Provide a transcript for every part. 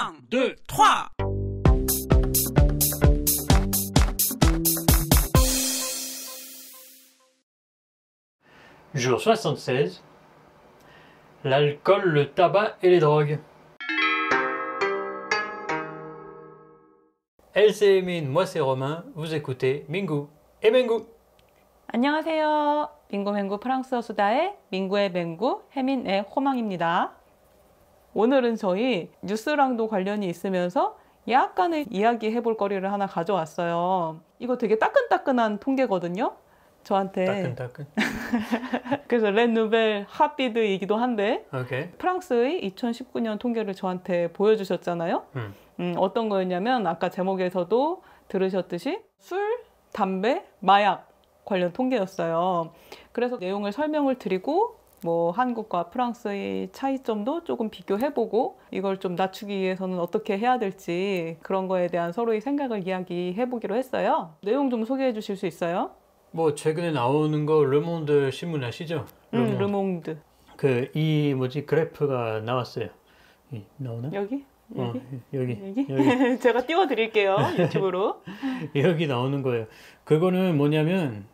Un, deux, trois. Jour 76. L'alcool, le tabac et les drogues. Elle c'est Émine, moi c'est Romain, vous écoutez Mingu et Mengu. 안녕하세요. 밍고맹구 프랑스어 수다의 민구의 맹구, 혜민의 호망입니다. 오늘은 저희 뉴스랑도 관련이 있으면서 약간의 이야기해 볼 거리를 하나 가져왔어요. 이거 되게 따끈따끈한 통계거든요. 저한테. 따끈따끈. 그래서 렌누벨 핫비드이기도 한데 오케이. 프랑스의 2019년 통계를 저한테 보여주셨잖아요. 어떤 거였냐면 아까 제목에서도 들으셨듯이 술, 담배, 마약 관련 통계였어요. 그래서 내용을 설명을 드리고 뭐 한국과 프랑스의 차이점도 조금 비교해보고 이걸 좀 낮추기 위해서는 어떻게 해야 될지 그런 거에 대한 서로의 생각을 이야기해보기로 했어요. 내용 좀 소개해 주실 수 있어요? 뭐 최근에 나오는 거 르몽드 신문 아시죠? 르몽드. 그 이 뭐지 그래프가 나왔어요. 나오나? 여기? 여기. 제가 띄워드릴게요. 유튜브로. 여기 나오는 거예요. 그거는 뭐냐면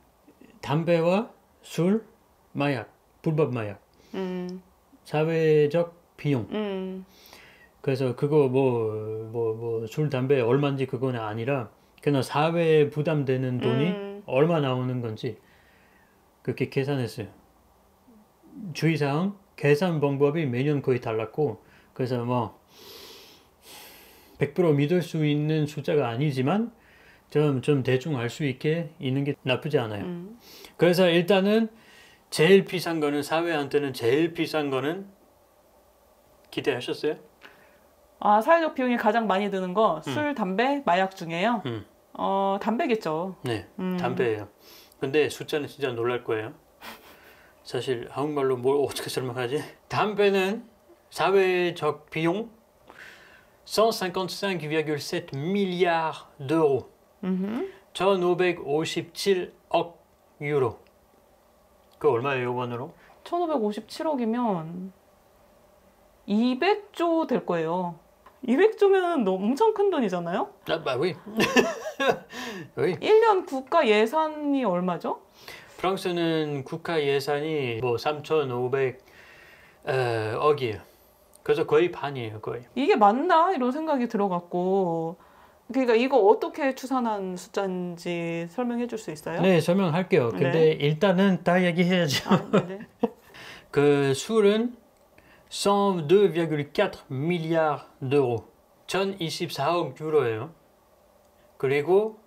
담배와 술, 마약, 불법 마약, 사회적 비용. 그래서 그거 뭐 술, 담배 얼마인지 그거는 아니라 그냥 사회에 부담되는 돈이 얼마 나오는 건지 그렇게 계산했어요. 주의사항, 계산 방법이 매년 거의 달랐고 그래서 뭐 100% 믿을 수 있는 숫자가 아니지만 좀 대충 알 수 있게 있는 게 나쁘지 않아요. 그래서 일단은 제일 비싼 거는 사회한테는 제일 비싼 거는 기대하셨어요? 아, 사회적 비용이 가장 많이 드는 거 술, 담배, 마약 중에요? 담배겠죠. 네, 담배예요. 근데 숫자는 진짜 놀랄 거예요. 사실 한국말로 뭘 어떻게 설명하지? 담배는 사회적 비용 155,7 milliards d'euros. 1557억 유로. 그 얼마예요, 원으로? 1557억이면 200조 될 거예요. 200조면 엄청 큰 돈이잖아요? oui. oui. 1년 국가 예산이 얼마죠? 프랑스는 국가 예산이 뭐 3,500억이에요. 그래서 거의 반이에요, 거의. 이게 맞나? 이런 생각이 들어갔고. 그러니까 이거 어떻게 추산한 숫자인지 설명해 줄 수 있어요? 네, 설명할게요. 근데 네. 일단은 다 얘기해야죠. 네네. 그 술은 102,4 milliards d'euros. 1024억 유로예요. 그리고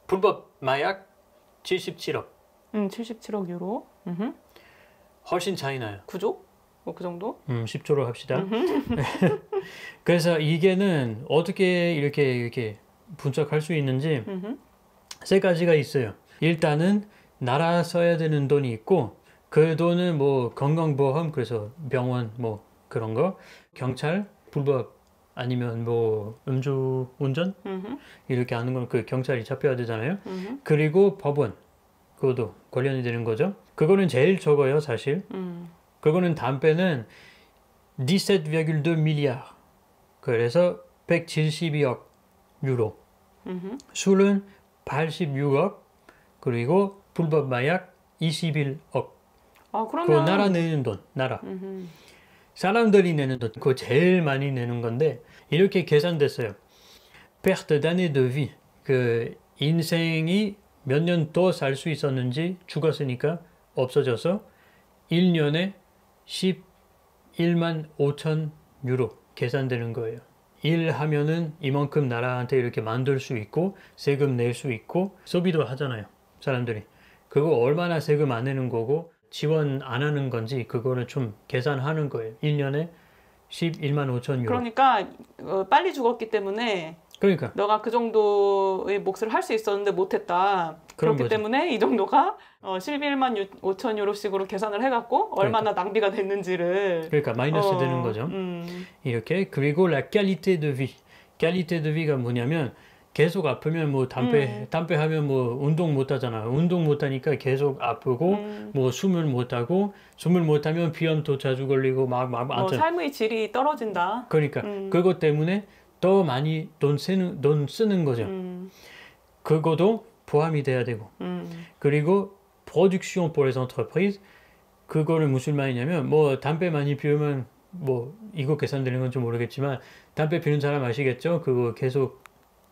불법 마약 77억. 77억 유로. 훨씬 차이 나요. 9조? 뭐 그 정도? 10조로 합시다. 그래서 이게는 어떻게 이렇게 분석할 수 있는지 세 가지가 있어요. 일단은 나라 써야 되는 돈이 있고 그 돈은 뭐 건강보험 그래서 병원 뭐 그런 거 경찰 불법 아니면 뭐 음주운전 이렇게 하는 건 그 경찰이 잡혀야 되잖아요. 그리고 법원 그것도 관련이 되는 거죠. 그거는 제일 적어요 사실. 그거는 담배는 17,2 milliards 그래서 172억 유로. 술은 86억 그리고 불법 마약 21억. 아, 그거 그러면 나라 내는 돈, 나라. 사람들이 내는 돈, 그거 제일 많이 내는 건데 이렇게 계산됐어요. perte d'année de vie, 그 인생이 몇 년 더 살 수 있었는지 죽었으니까 없어져서 1년에 11만 5천 유로 계산되는 거예요. 일하면은 이만큼 나라한테 이렇게 만들 수 있고 세금 낼 수 있고 소비도 하잖아요. 사람들이. 그거 얼마나 세금 안 내는 거고 지원 안 하는 건지 그거를 좀 계산하는 거예요. 1년에 11만 5천 유로. 그러니까 빨리 죽었기 때문에 그러니까 너가 그 정도의 몫을 할 수 있었는데 못했다. 그렇기 거지. 때문에 이 정도가 11만 5천 유로씩으로 계산을 해갖고 얼마나 낭비가 됐는지를 그러니까 마이너스 되는 거죠. 이렇게. 그리고 la qualité de vie. qualité de vie가 뭐냐면 계속 아프면 뭐 담배 하면 뭐 운동 못 하잖아. 운동 못 하니까 계속 아프고 뭐 숨을 못 하고 숨을 못 하면 비염도 자주 걸리고 막 삶의 질이 떨어진다. 그러니까 그것 때문에 더 많이 돈 쓰는 거죠. 그거도 포함이 돼야 되고. 그리고 production pour les entreprises 그거는 무슨 말이냐면 뭐 담배 많이 피우면 뭐 이거 계산되는 건지 모르겠지만 담배 피우는 사람 아시겠죠? 그거 계속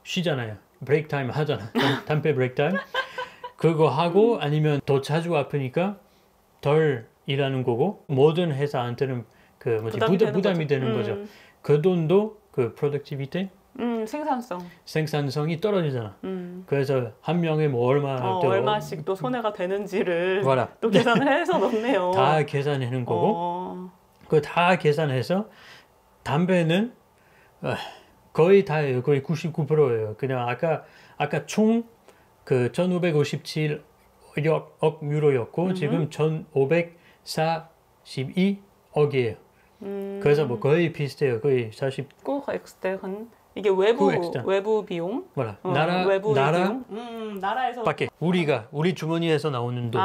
쉬잖아요. 브레이크 타임 하잖아. 담배 브레이크 타임. 그거 하고 아니면 더 자주 아프니까 덜 일하는 거고 모든 회사한테는 그 뭐지 부담이 되는 거죠. 그 돈도 그 프로덕티비티 생산성이 떨어지잖아. 그래서 한 명에 뭐 얼마씩 또 손해가 되는지를 voilà. 또 계산을 해서 넣네요. 다 계산하는 거고 그 다 계산해서 담배는 거의 다예요. 거의 99%예요. 그냥 아까 총 그 1557억 유로였고 지금 1542억이에요. 그래서 뭐 거의 비슷해요. 거의 40. 꼭 엑스텍은 이게 외부 비용. voilà. 외부 나라 나라에서 밖에 우리 주머니에서 나오는 돈.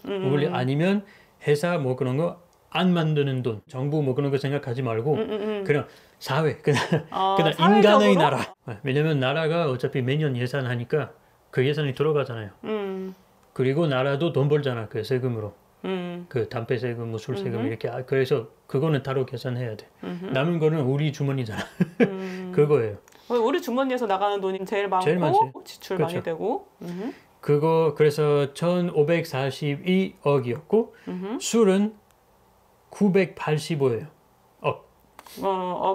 우리 아니면 회사 뭐 그런 거 안 만드는 돈. 정부 뭐 그런 거 생각하지 말고 그냥 사회 그냥 인간의 나라. 왜냐면 나라가 어차피 매년 예산하니까 그 예산이 들어가잖아요. 그리고 나라도 돈 벌잖아. 그 세금으로. 그 담배 세금, 뭐 술 세금 이렇게. 그래서 그거는 따로 계산해야 돼. 남은 거는 우리 주머니잖아. 그거예요. 우리 주머니에서 나가는 돈이 제일 많고 제일 많지. 지출 그렇죠. 많이 되고. 그거 그래서 1542억이었고 술은 985예요.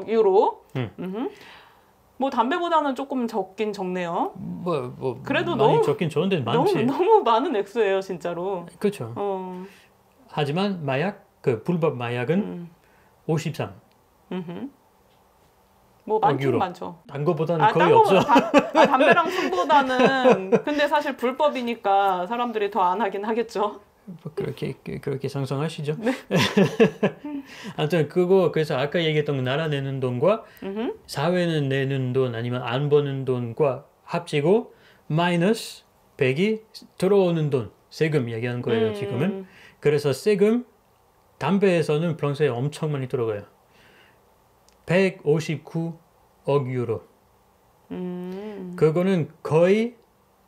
유로. 뭐 담배보다는 조금 적긴 적네요. 그래도 많이 너무 적긴 좋은데 많지. 너무 많은 액수예요, 진짜로. 그렇죠. 하지만 마약, 그 불법 마약은 53. 뭐 많긴 많죠. 단 거보다는 거의 없어. 담배랑 술보다는 근데 사실 불법이니까 사람들이 더 안 하긴 하겠죠. 그렇게 상상하시죠. 네. 아무튼 그래서 아까 얘기했던 나라 내는 돈과 사회는 내는 돈 아니면 안 버는 돈과 합치고 마이너스 100이 들어오는 돈 세금 얘기하는 거예요. 지금은. 그래서 세금 담배에서는 프랑스에 엄청 많이 들어가요. 159억 유로. 그거는 거의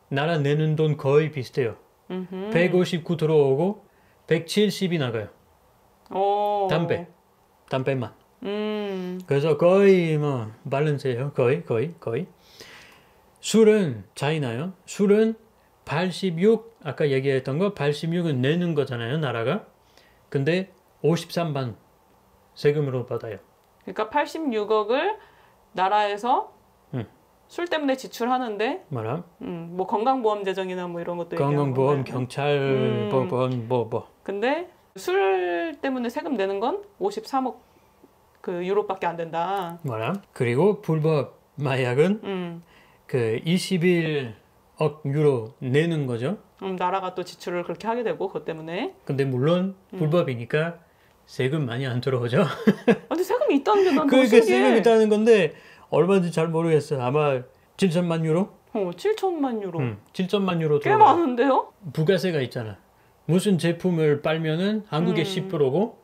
나라 내는 돈 거의 비슷해요. 159 들어오고 170이 나가요. 담배만. 그래서 거의 뭐 밸런스예요. 거의. 술은 차이나요. 술은 86 아까 얘기했던 거 86은 내는 거잖아요. 나라가. 근데 53만 세금으로 받아요. 그러니까 86억을 나라에서 술 때문에 지출하는데 뭐 건강보험 재정이나 뭐 이런 것도 건강보험, 경찰, 보험 뭐. 근데 술 때문에 세금 내는 건 53억 그 유로밖에 안 된다. 그리고 불법 마약은 그 21억 유로 내는 거죠. 나라가 또 지출을 그렇게 하게 되고 그것 때문에. 근데 물론 불법이니까 세금 많이 안 들어오죠. 근데 세금이 있다는 게 난 너무 그러니까 신기해. 세금 있다는 건데 얼마인지 잘 모르겠어요. 아마 7천만 유로? 7천만 유로. 7천만 유로 꽤 많은데요? 부가세가 있잖아. 무슨 제품을 빨면은 한국에 10%고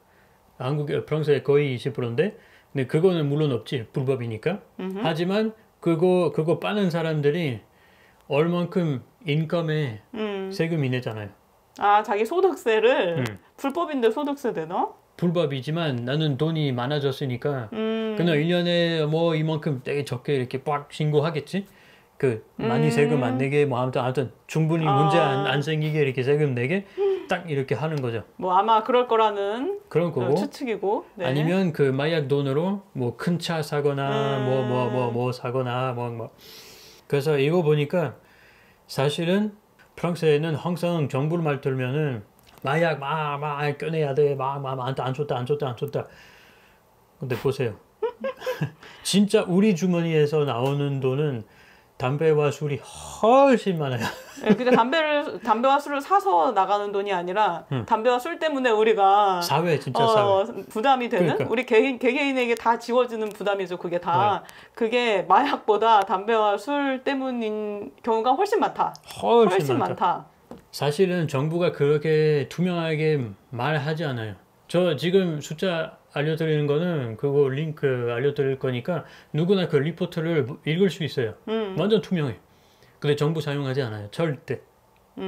프랑스에 거의 20%인데 근데 그거는 물론 없지. 불법이니까. 하지만 그거 빠는 얼만큼 인컴에 세금이 내잖아요. 자기 소득세를 불법인데 소득세 내나? 불법이지만 나는 돈이 많아졌으니까 그냥 1년에 뭐 이만큼 되게 적게 이렇게 빡 신고하겠지. 많이 세금 안 내게 뭐 아무튼 충분히 문제 안 생기게 이렇게 세금 내게 딱 이렇게 하는 거죠. 뭐 아마 그럴 거라는 그런 거고 추측이고. 네. 아니면 그 마약 돈으로 뭐 큰 차 사거나 뭐 사거나 뭐 그래서 이거 보니까 사실은 프랑스에는 항상 정부 말 들면은 마약 막 꺼내야 돼. 안 좋다. 근데 보세요. 진짜 우리 주머니에서 나오는 돈은 담배와 술이 훨씬 많아요. 네, 그러니까 담배와 술을 사서 나가는 돈이 아니라 담배와 술 때문에 우리가 사회 부담이 되는 그러니까. 우리 개개인에게 다 지워지는 부담이죠. 그게 다 그게 마약보다 담배와 술 때문인 경우가 훨씬 많다. 훨씬 많다. 사실은 정부가 그렇게 투명하게 말하지 않아요. 저 지금 숫자 알려드리는 거는 그거 링크 알려드릴 거니까 누구나 그 리포트를 일을 수 있어요. 완전 투명해. 근데 정부 사용하지 않아요. 절대.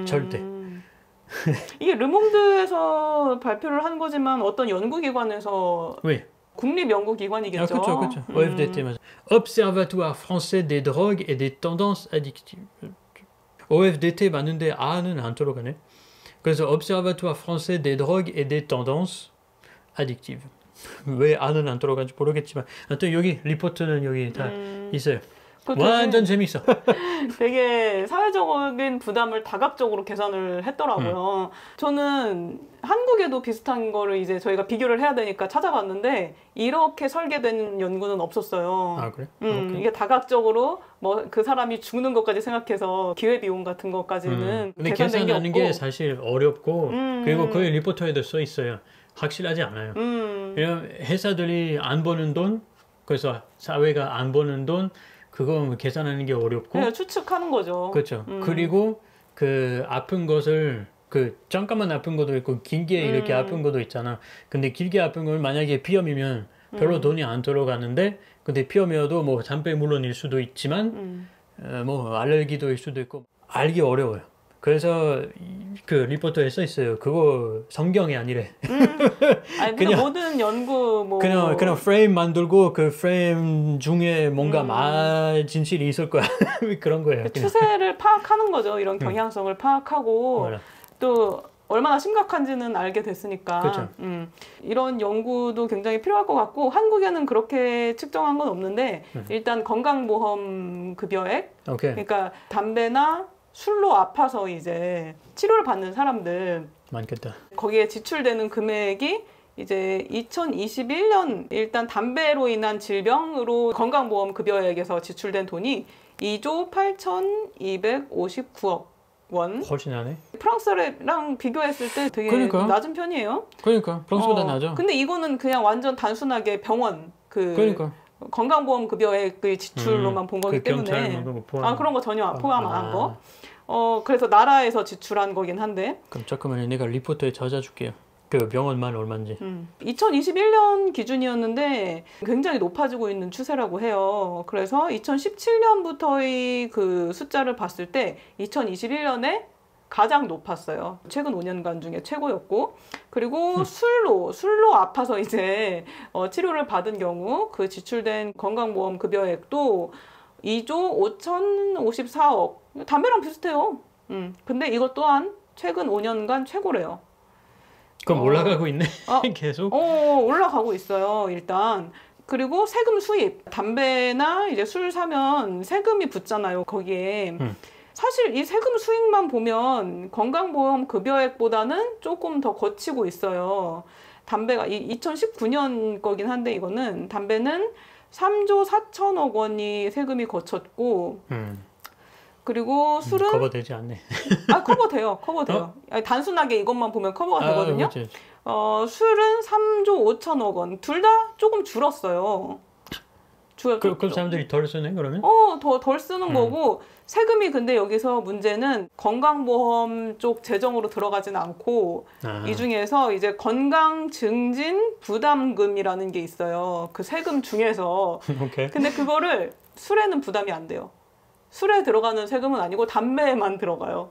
절대. 이게 르몽드에서 발표를 한 거지만 어떤 연구기관에서 왜? 국립 연구기관이겠죠. 그렇죠, 그렇죠. OFDT 맞아. Observatoire Français des Drogues et des Tendances Addictives. OFDT 맞는데 A는 안 들어가네. 그래서 Observatoire Français des Drogues et des Tendances Addictives. 왜 A는 안 들어가는지 모르겠지만, 하여튼 여기 리포트는 여기 다 있어요. 완전 재밌어. 되게 사회적인 부담을 다각적으로 계산을 했더라고요. 저는 한국에도 비슷한 거를 이제 저희가 비교를 해야 되니까 찾아봤는데 이렇게 설계된 연구는 없었어요. 아, 그래? 이게 다각적으로 뭐 그 사람이 죽는 것까지 생각해서 기회비용 같은 것까지는 근데 계산된 게 계산하는 없고. 게 사실 어렵고 그리고 거의 리포터에도 써 있어요. 확실하지 않아요. 왜냐면 회사들이 안 버는 돈, 그래서 사회가 안 버는 돈, 그거 계산하는 게 어렵고. 그냥 추측하는 거죠. 그렇죠. 그리고 그 아픈 것을 그 잠깐만 아픈 것도 있고 길게 이렇게 아픈 것도 있잖아. 근데 길게 아픈 걸 만약에 비염이면 별로 돈이 안 들어가는데, 근데 비염이어도 뭐 잠배 물론일 수도 있지만 뭐 알레르기도 일 수도 있고 알기 어려워요. 그래서 그 리포터에 써 있어요. 그거 성경이 아니래. 아니 근데 모든 연구 뭐 그냥 프레임 만들고 그 프레임 중에 뭔가 진실이 있을 거야. 그런 거예요. 그 추세를 파악하는 거죠. 이런 경향성을 파악하고 맞아. 또 얼마나 심각한지는 알게 됐으니까. 그렇죠. 이런 연구도 굉장히 필요할 것 같고 한국에는 그렇게 측정한 건 없는데 일단 건강보험 급여액, 오케이. 그러니까 담배나 술로 아파서 이제 치료를 받는 사람들 많겠다. 거기에 지출되는 금액이 이제 2021년 일단 담배로 인한 질병으로 건강보험 급여액에서 지출된 돈이 2조 8,259억 원. 훨씬 하네. 프랑스랑 비교했을 때 되게 그러니까. 낮은 편이에요. 그러니까 프랑스보다 나죠. 근데 이거는 그냥 완전 단순하게 병원 그러니까. 건강보험 급여액의 지출로만 본 거기 때문에 그런 거 전혀 포함 안 한 거. 그래서 나라에서 지출한 거긴 한데. 그럼 잠깐만요. 내가 리포트에 찾아줄게요. 그 병원만 얼마인지. 2021년 기준이었는데 굉장히 높아지고 있는 추세라고 해요. 그래서 2017년부터의 그 숫자를 봤을 때 2021년에 가장 높았어요. 최근 5년간 중에 최고였고, 그리고 술로 아파서 이제 치료를 받은 경우 그 지출된 건강보험 급여액도 2조 5,054억. 담배랑 비슷해요. 근데 이것 또한 최근 5년간 최고래요. 그럼 올라가고 있네. 계속. 올라가고 있어요. 일단. 그리고 세금 수입. 담배나 이제 술 사면 세금이 붙잖아요. 거기에. 사실 이 세금 수익만 보면 건강보험 급여액보다는 조금 더 거치고 있어요. 담배가 2019년 거긴 한데 이거는 담배는 3조 4천억 원이 세금이 거쳤고 그리고 술은 커버되지 않네. 커버돼요. 아니, 단순하게 이것만 보면 커버가 되거든요. 술은 3조 5천억 원. 둘 다 조금 줄었어요. 그럼 사람들이 덜 쓰네 그러면? 덜 쓰는 거고 세금이 근데 여기서 문제는 건강보험 쪽 재정으로 들어가진 않고 이 중에서 이제 건강증진 부담금이라는 게 있어요. 그 세금 중에서. 근데 그거를 술에는 부담이 안 돼요. 술에 들어가는 세금은 아니고 담배에만 들어가요.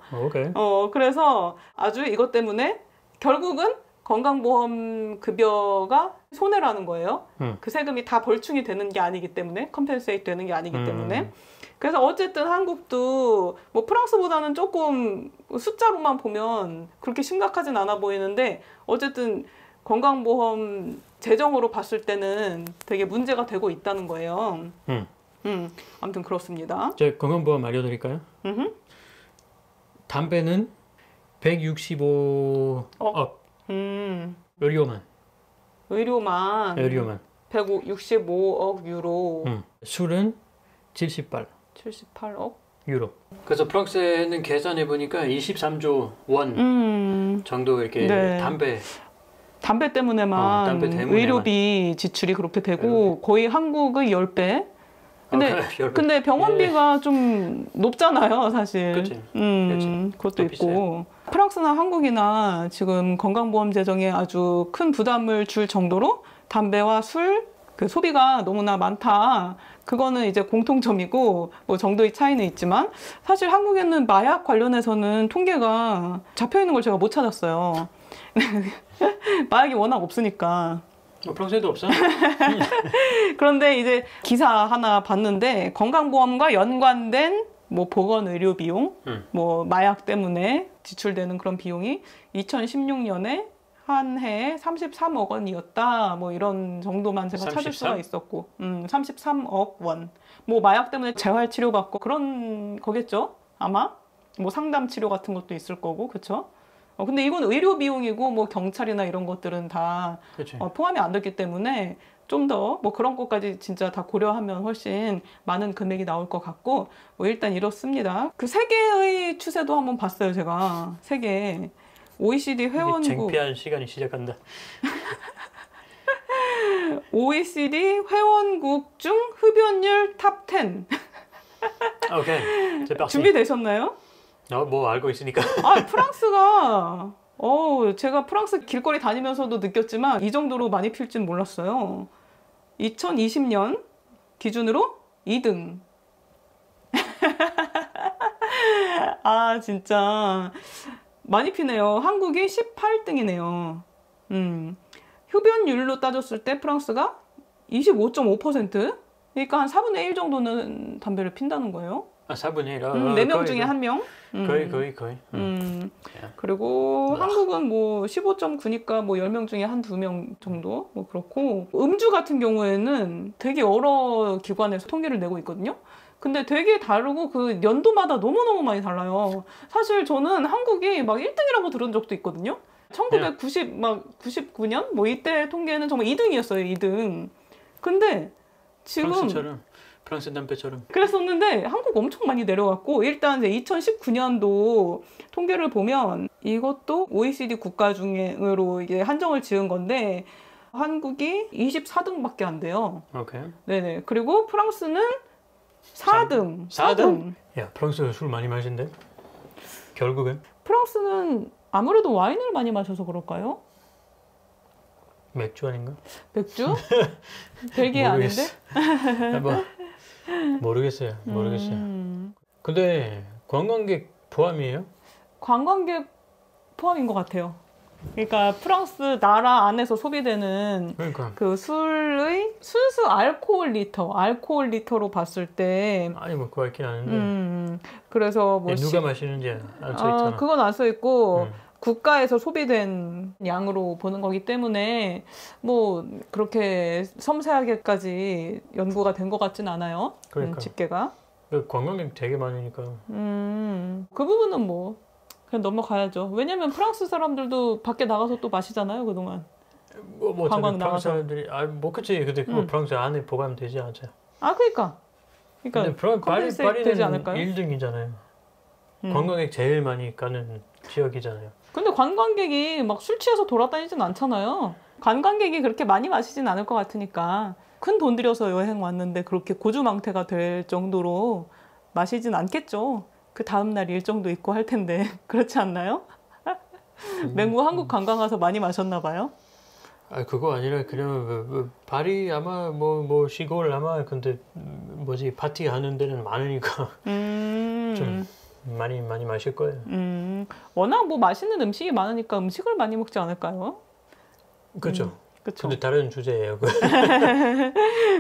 그래서 아주 이것 때문에 결국은 건강보험 급여가 손해라는 거예요. 그 세금이 다 벌충이 되는 게 아니기 때문에, 컴펜세이트 되는 게 아니기 때문에. 그래서 어쨌든 한국도 뭐 프랑스보다는 조금 숫자로만 보면 그렇게 심각하진 않아 보이는데 어쨌든 건강보험 재정으로 봤을 때는 되게 문제가 되고 있다는 거예요. 아무튼 그렇습니다. 제가 건강보험 알려드릴까요? 담배는 165억. 의료만 165억 유로. 술은 78억 유로. 그래서 프랑스에는 계산해 보니까 23조 원 정도 이렇게 담배 때문에만 의료비 지출이 그렇게 되고 거의 한국의 10배. 근데 병원비가 좀 높잖아요, 사실. 그치. 그것도 있고. 프랑스나 한국이나 지금 건강보험 재정에 아주 큰 부담을 줄 정도로 담배와 술 그 소비가 너무나 많다. 그거는 이제 공통점이고 뭐 정도의 차이는 있지만 사실 한국에는 마약 관련해서는 통계가 잡혀 있는 걸 제가 못 찾았어요. 마약이 워낙 없으니까. 프랑스에도 없어? 그런데 이제 기사 하나 봤는데 건강보험과 연관된 뭐 보건의료 비용, 뭐 마약 때문에 지출되는 그런 비용이 2016년에 한 해에 33억 원이었다. 뭐 이런 정도만 제가 33? 찾을 수가 있었고, 33억 원. 뭐 마약 때문에 재활 치료받고 그런 거겠죠? 아마 뭐 상담 치료 같은 것도 있을 거고, 그렇죠? 근데 이건 의료 비용이고 뭐 경찰이나 이런 것들은 다 포함이 안 됐기 때문에 좀 더 뭐 그런 것까지 진짜 다 고려하면 훨씬 많은 금액이 나올 것 같고 뭐 일단 이렇습니다. 그 세계의 추세도 한번 봤어요, 제가. 세계 OECD 회원국 창피한 시간이 시작한다. OECD 회원국 중 흡연율 탑 10. 오케이. 준비되셨나요? 뭐 알고 있으니까. 프랑스가 제가 프랑스 길거리 다니면서도 느꼈지만 이 정도로 많이 필 줄 몰랐어요. 2020년 기준으로 2등. 아, 진짜 많이 피네요. 한국이 18등이네요. 흡연율로 따졌을 때 프랑스가 25.5%? 그러니까 한 4분의 1 정도는 담배를 핀다는 거예요. 아, 4분의 1? 4명 중에 1명? 거의. 그리고 한국은 뭐 15.9니까 뭐 10명 중에 한 2명 정도? 뭐 그렇고. 음주 같은 경우에는 되게 여러 기관에서 통계를 내고 있거든요. 근데 되게 다르고 그 연도마다 너무너무 많이 달라요. 사실 저는 한국이 막 1등이라고 들은 적도 있거든요. 1999년? 뭐 이때 통계는 정말 2등이었어요, 2등. 근데 지금 프랑스처럼. 프랑스 담배처럼. 그랬었는데 한국 엄청 많이 내려갔고 일단 이제 2019년도 통계를 보면 이것도 OECD 국가 중으로 이게 한정을 지은 건데 한국이 24등밖에 안 돼요. 오케이. 네네. 그리고 프랑스는 4등. 4등? 야, 프랑스가 술 많이 마신대? 결국엔? 프랑스는 아무래도 와인을 많이 마셔서 그럴까요? 맥주 아닌가? 맥주? 벨기에 아닌데? 모르겠어요. 근데 관광객 포함이에요? 관광객 포함인 것 같아요. 그러니까 프랑스 나라 안에서 소비되는 그 술의 순수 알코올 리터로 봤을 때 아니 뭐 그거 있긴 하는데 그래서 뭐 누가 마시는지 안 써있잖아. 그건 안 써있고 국가에서 소비된 양으로 보는 거기 때문에 뭐 그렇게 섬세하게까지 연구가 된 것 같진 않아요. 집계가. 관광객 되게 많으니까. 그 부분은 뭐 그냥 넘어가야죠. 왜냐면 프랑스 사람들도 밖에 나가서 또 마시잖아요, 그동안. 관광 프랑스 나가서. 사람들이 뭐 그치. 근데 그거 프랑스 안에 보관되면 되지 않죠. 그러니까 근데 파리는 되지 않을까요? 1등이잖아요. 관광객 제일 많이 가는 지역이잖아요. 근데 관광객이 막 술 취해서 돌아다니진 않잖아요. 관광객이 그렇게 많이 마시진 않을 것 같으니까 큰 돈 들여서 여행 왔는데 그렇게 고주망태가 될 정도로 마시진 않겠죠. 그 다음날 일정도 있고 할 텐데 그렇지 않나요? 맹구 한국 관광 가서 많이 마셨나 봐요? 그거 아니라 그냥 파리 아마 뭐 시골 아마 근데 파티 하는 데는 많으니까 좀 많이 마실 거예요. 워낙 뭐 맛있는 음식이 많으니까 음식을 많이 먹지 않을까요? 그렇죠. 그쵸. 근데 다른 주제예요.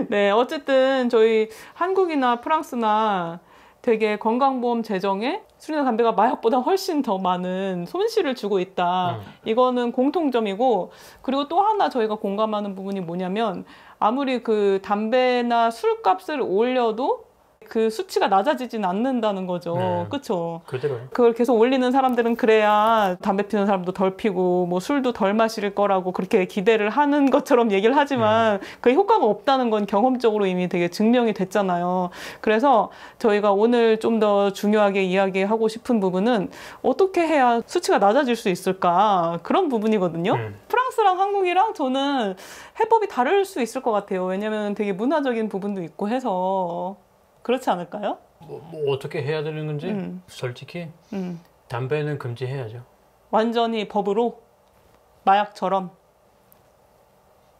네, 어쨌든 저희 한국이나 프랑스나 되게 건강보험 재정에 술이나 담배가 마약보다 훨씬 더 많은 손실을 주고 있다. 이거는 공통점이고, 그리고 또 하나 저희가 공감하는 부분이 뭐냐면 아무리 그 담배나 술값을 올려도 그 수치가 낮아지진 않는다는 거죠. 네. 그렇죠? 그대로요. 그걸 계속 올리는 사람들은 그래야 담배 피는 사람도 덜 피고 뭐 술도 덜 마실 거라고 그렇게 기대를 하는 것처럼 얘기를 하지만 그 효과가 없다는 건 경험적으로 이미 되게 증명이 됐잖아요. 그래서 저희가 오늘 좀 더 중요하게 이야기하고 싶은 부분은 어떻게 해야 수치가 낮아질 수 있을까? 그런 부분이거든요. 프랑스랑 한국이랑 저는 해법이 다를 수 있을 것 같아요. 왜냐면 되게 문화적인 부분도 있고 해서 그렇지 않을까요? 뭐 어떻게 해야 되는 건지 솔직히 담배는 금지해야죠. 완전히 법으로 마약처럼.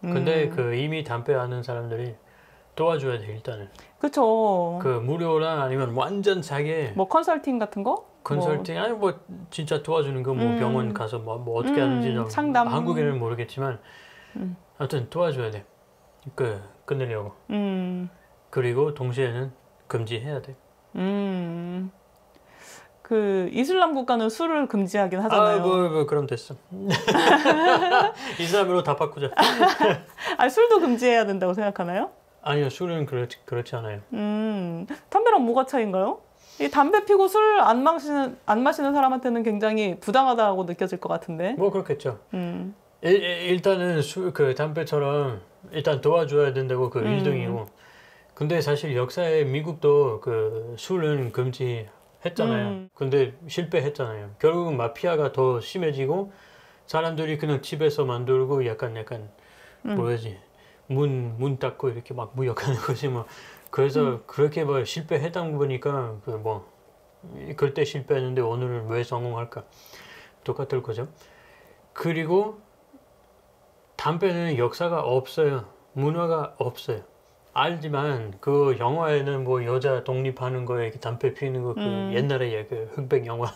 근데 그 이미 담배 하는 사람들이 도와줘야 돼 일단은. 그쵸. 그 무료나 아니면 완전 싸게 뭐 컨설팅 같은 거? 컨설팅 아니 뭐 진짜 도와주는 거 뭐 병원 가서 뭐 어떻게 하는지 좀 상담. 한국에는 모르겠지만 하여튼 도와줘야 돼. 그 끊으려고. 그리고 동시에는 금지해야 돼. 그 이슬람 국가는 술을 금지하긴 하잖아요. 뭐 그럼 됐어. 이슬람으로 다 바꾸자. 아니, 술도 금지해야 된다고 생각하나요? 아니요, 술은 그렇지 않아요. 담배랑 뭐가 차이인가요? 이 담배 피고 술 안 마시는 사람한테는 굉장히 부당하다고 느껴질 것 같은데. 뭐 그렇겠죠. 일단은 그 담배처럼 일단 도와줘야 된다고 그 1등이고. 근데 사실 역사에 미국도 그 술은 금지했잖아요. 근데 실패했잖아요. 결국은 마피아가 더 심해지고 사람들이 그냥 집에서 만들고 약간 뭐라지 문 닫고 이렇게 막 무역하는 거지 뭐. 그래서 그렇게 뭐 실패했다고 보니까 그 뭐 그때 실패했는데 오늘은 왜 성공할까? 똑같을 거죠. 그리고 담배는 역사가 없어요. 문화가 없어요. 알지만 그 영화에는 뭐 여자 독립하는 거에 이렇게 담배 피우는 거 그 옛날에 그 흑백 영화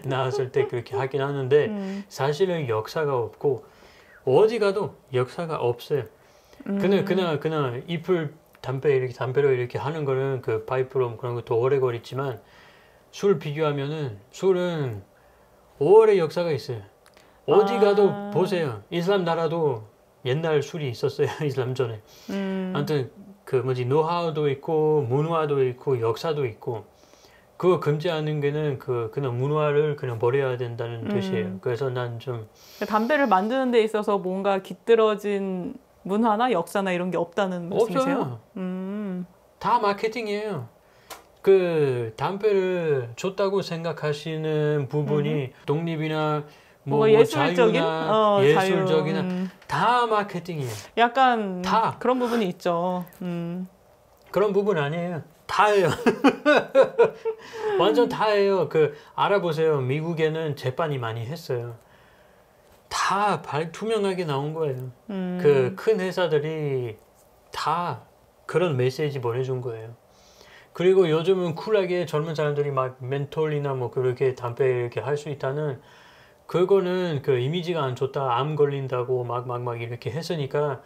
나왔을 때 그렇게 하긴 하는데 사실은 역사가 없고 어디 가도 역사가 없어요. 그냥 잎을 담배로 이렇게 하는 거는 그 파이프로 그런 거 더 오래 걸리지만 술 비교하면은 술은 오래 역사가 있어요. 어디 가도 보세요. 이슬람 나라도 옛날 술이 있었어요. 이슬람 전에. 아무튼 그 뭐지 노하우도 있고 문화도 있고 역사도 있고 그거 금지하는 게는 그냥 문화를 그냥 버려야 된다는 뜻이에요. 그래서 난 좀 담배를 만드는 데 있어서 뭔가 깃들어진 문화나 역사나 이런 게 없다는 말씀이세요? 없어요. 다 마케팅이에요. 그 담배를 좋다고 생각하시는 부분이 독립이나 뭐 예술적인? 자유나 예술적이나 다 마케팅이에요. 약간 다. 그런 부분이 있죠. 그런 부분 아니에요. 다예요. 완전 다예요. 그 알아보세요. 미국에는 재판이 많이 했어요. 다 투명하게 나온 거예요. 그 큰 회사들이 다 그런 메시지 보내준 거예요. 그리고 요즘은 쿨하게 젊은 사람들이 막 멘톨이나 뭐 그렇게 담배 이렇게 할 수 있다는 그거는 그 이미지가 안 좋다, 암 걸린다고 막 이렇게 했으니까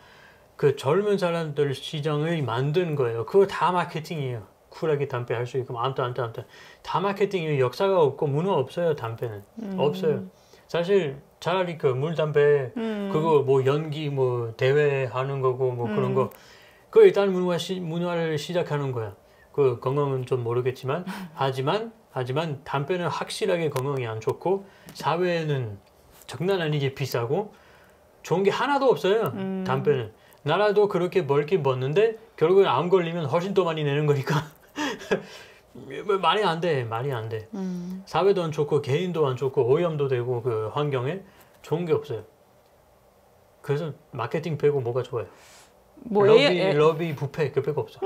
그 젊은 사람들 시장을 만든 거예요. 그거 다 마케팅이에요. 쿨하게 담배 할 수 있고 아무튼 다 마케팅이에요. 역사가 없고 문화 없어요. 담배는 없어요. 사실 차라리 그 물담배 그거 뭐 연기 뭐 대회 하는 거고 뭐 그런 거 그 일단 문화를 시작하는 거야. 그 건강은 좀 모르겠지만 하지만 담배는 확실하게 건강에 안 좋고 사회에는 장난 아니게 비싸고 좋은 게 하나도 없어요. 담배는 나라도 그렇게 멀게 먹는데 결국엔 암 걸리면 훨씬 더 많이 내는 거니까 말이 안 돼. 사회도 안 좋고 개인도 안 좋고 오염도 되고 그 환경에 좋은 게 없어요. 그래서 마케팅 빼고 뭐가 좋아요? 뭐 러비 부패 그 빼고 없어.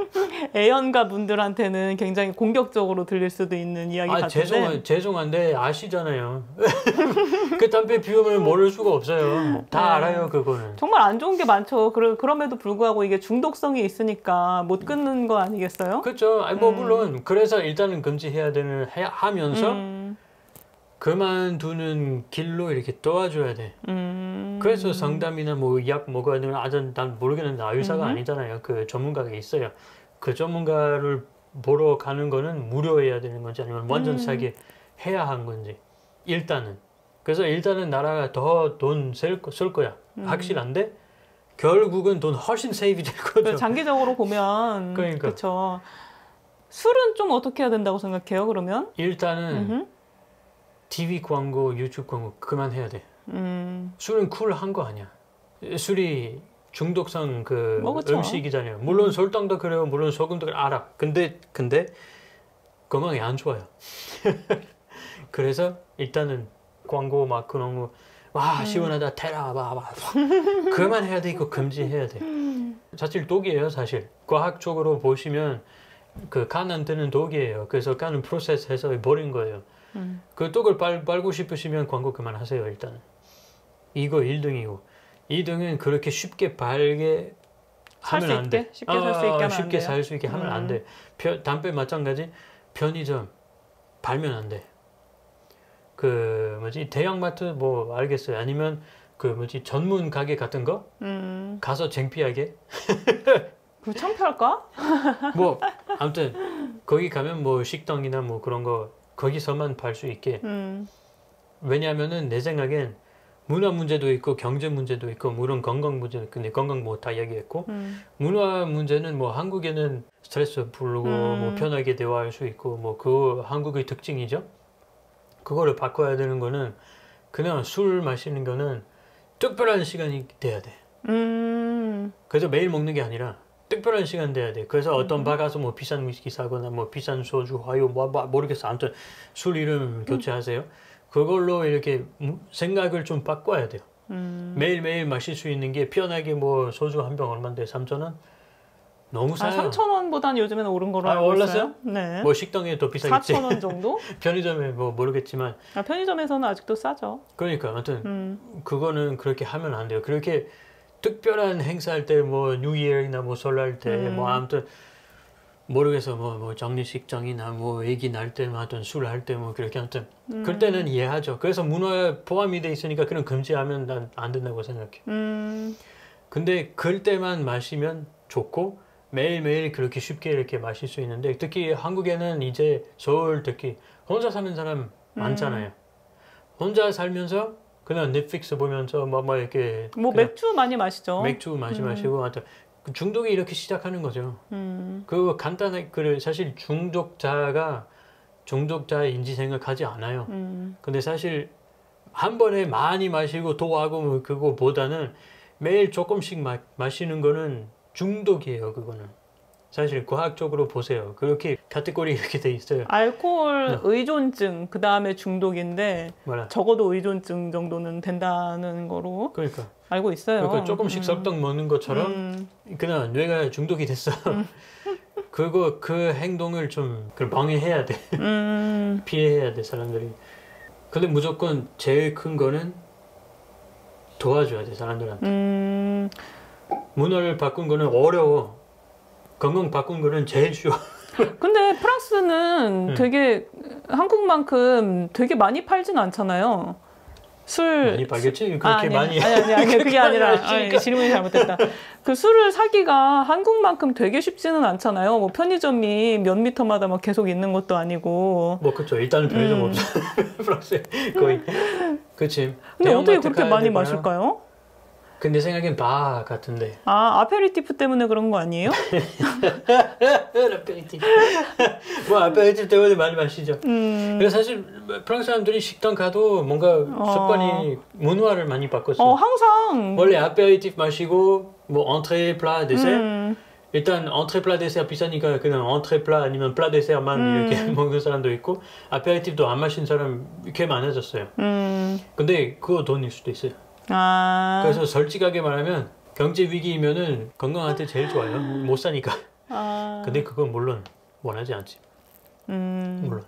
애연가 분들한테는 굉장히 공격적으로 들릴 수도 있는 이야기 같은데. 죄송한데 아시잖아요. 그 담배 피우면 모를 수가 없어요. 다 알아요 그거는. 정말 안 좋은 게 많죠. 그럼에도 불구하고 이게 중독성이 있으니까 못 끊는 거 아니겠어요? 그렇죠. 뭐 물론 그래서 일단은 금지해야 하면서 그만두는 길로 이렇게 도와줘야 돼. 그래서 상담이나 뭐 약 먹어야 되는 아직 난 모르겠는데 의사가 아니잖아요. 그 전문가가 있어요. 그 전문가를 보러 가는 거는 무료해야 되는 건지 아니면 완전 싸게 해야 한 건지 일단은. 그래서 일단은 나라가 더 돈 쓸 거야. 확실한데 결국은 돈 훨씬 세이브 될 거죠. 장기적으로 보면 그러니까. 그렇죠. 술은 좀 어떻게 해야 된다고 생각해요? 그러면 일단은 TV 광고, 유튜브 광고 그만해야 돼. 술은 쿨한 거 아니야. 술이 중독성 그 음식이잖아요. 물론 설탕도 그래요. 물론 소금도 그래요. 알아. 근데 건강에 안 좋아요. 그래서 일단은 광고 막 그런 거 와 시원하다 테라 그만해야 돼. 이거 금지해야 돼. 사실 독이에요. 사실 과학적으로 보시면 그 간 안 뜨는 독이에요. 그래서 간은 프로세스해서 버린 거예요. 그 독을 빨고 싶으시면 광고 그만하세요. 일단은 이거 1등이고 2등은 그렇게 쉽게 발게 하면 안 돼. 쉽게 살 수 있게 하면 안 쉽게 돼요? 살 수 있게 하면 안 돼. 담배 마찬가지. 편의점 발면 안 돼. 그 뭐지 대형마트 뭐 알겠어요. 아니면 그 뭐지 전문 가게 같은 거 가서 창피하게. 그 창피할까? 뭐 아무튼 거기 가면 뭐 식당이나 뭐 그런 거 거기서만 팔 수 있게. 왜냐하면은 내 생각엔 문화 문제도 있고 경제 문제도 있고 물론 건강 문제도 있고 근데 건강 뭐 다 얘기했고 문화 문제는 뭐 한국에는 스트레스 풀고 뭐 편하게 대화할 수 있고 뭐 그 한국의 특징이죠. 그거를 바꿔야 되는 거는 그냥 술 마시는 거는 특별한 시간이 돼야 돼. 그래서 매일 먹는 게 아니라 특별한 시간 돼야 돼. 그래서 어떤 바 가서 뭐 비싼 위스키 사거나 뭐 비싼 소주, 화요 뭐 모르겠어. 아무튼 술 이름 교체하세요. 그걸로 이렇게 생각을 좀 바꿔야 돼요. 매일매일 마실 수 있는 게 편하게 뭐 소주 한 병 얼마인데 3,000원? 너무 싸요. 3,000원보다는 요즘에는 오른 거로 알고 올랐어요? 있어요. 네. 뭐 식당에 더 비싸겠지. 4,000원 정도? 편의점에 뭐 모르겠지만. 편의점에서는 아직도 싸죠. 그러니까 아무튼 그거는 그렇게 하면 안 돼요. 그렇게 특별한 행사할 때 뭐 뉴이어나 뭐 설날 때 뭐 아무튼 모르겠어 뭐 장례식장이나 뭐 얘기 날 때 하여튼 술 할 때 뭐 그렇게 아무튼 그럴 때는 이해하죠. 그래서 문화에 포함이 돼 있으니까 그런 금지하면 난 안 된다고 생각해. 근데 그럴 때만 마시면 좋고 매일매일 그렇게 쉽게 이렇게 마실 수 있는데 특히 한국에는 이제 서울 특히 혼자 사는 사람 많잖아요. 혼자 살면서 그냥 넷플릭스 보면서 뭐 이렇게 뭐 맥주 많이 마시죠. 맥주 마시고 하여튼 중독이 이렇게 시작하는 거죠. 그 간단하게 그래 사실 중독자인지 생각하지 않아요. 근데 사실 한 번에 많이 마시고 토하고 뭐 그거보다는 매일 조금씩 마시는 거는 중독이에요. 그거는 사실 과학적으로 보세요. 그렇게 카테고리 이렇게 돼 있어요. 알코올 의존증 그 다음에 중독인데 뭐라? 적어도 의존증 정도는 된다는 거로 그러니까 알고 있어요. 그러니까 조금씩 섭떡 먹는 것처럼 그냥 뇌가 중독이 됐어. 그 행동을 좀 방해해야 돼. 피해야 돼 사람들이. 근데 무조건 제일 큰 거는 도와줘야 돼 사람들한테. 문화를 바꾼 거는 어려워. 건강 바꾼 거는 제일 쉬워. 근데 프랑스는 되게 한국만큼 되게 많이 팔진 않잖아요. 술 많이 팔겠지? 그렇게 많이. 아니 그게 아니라 질문이 잘못됐다. 그 술을 사기가 한국만큼 되게 쉽지는 않잖아요. 뭐 편의점이 몇 미터마다 막 계속 있는 것도 아니고. 뭐 그렇죠. 일단은 편의점 없어. 프랑스에 거의. 그렇지. 근데 어떻게 그렇게 많이 마실까요? 근데 생각엔 바 같은데. 아페리티프 때문에 그런 거 아니에요? 아페리티프. 뭐 아페리티프 때문에 많이 마시죠. 그래서 사실 프랑스 사람들이 식당 가도 뭔가 습관이 문화를 많이 바꿨어요. 항상. 원래 아페리티프 마시고 뭐 엔트레, 플라, 데세르. 일단 엔트레, 플라, 데세르 비싸니까 그냥 엔트레, 플라 아니면 플라, 데세르만 이렇게 먹는 사람도 있고 아페리티프도 안 마신 사람 꽤 많아졌어요. 근데 그거 돈일 수도 있어요. 그래서 솔직하게 말하면 경제 위기이면은 건강한테 제일 좋아요. 못 사니까. 근데 그건 물론 원하지 않지. 물론.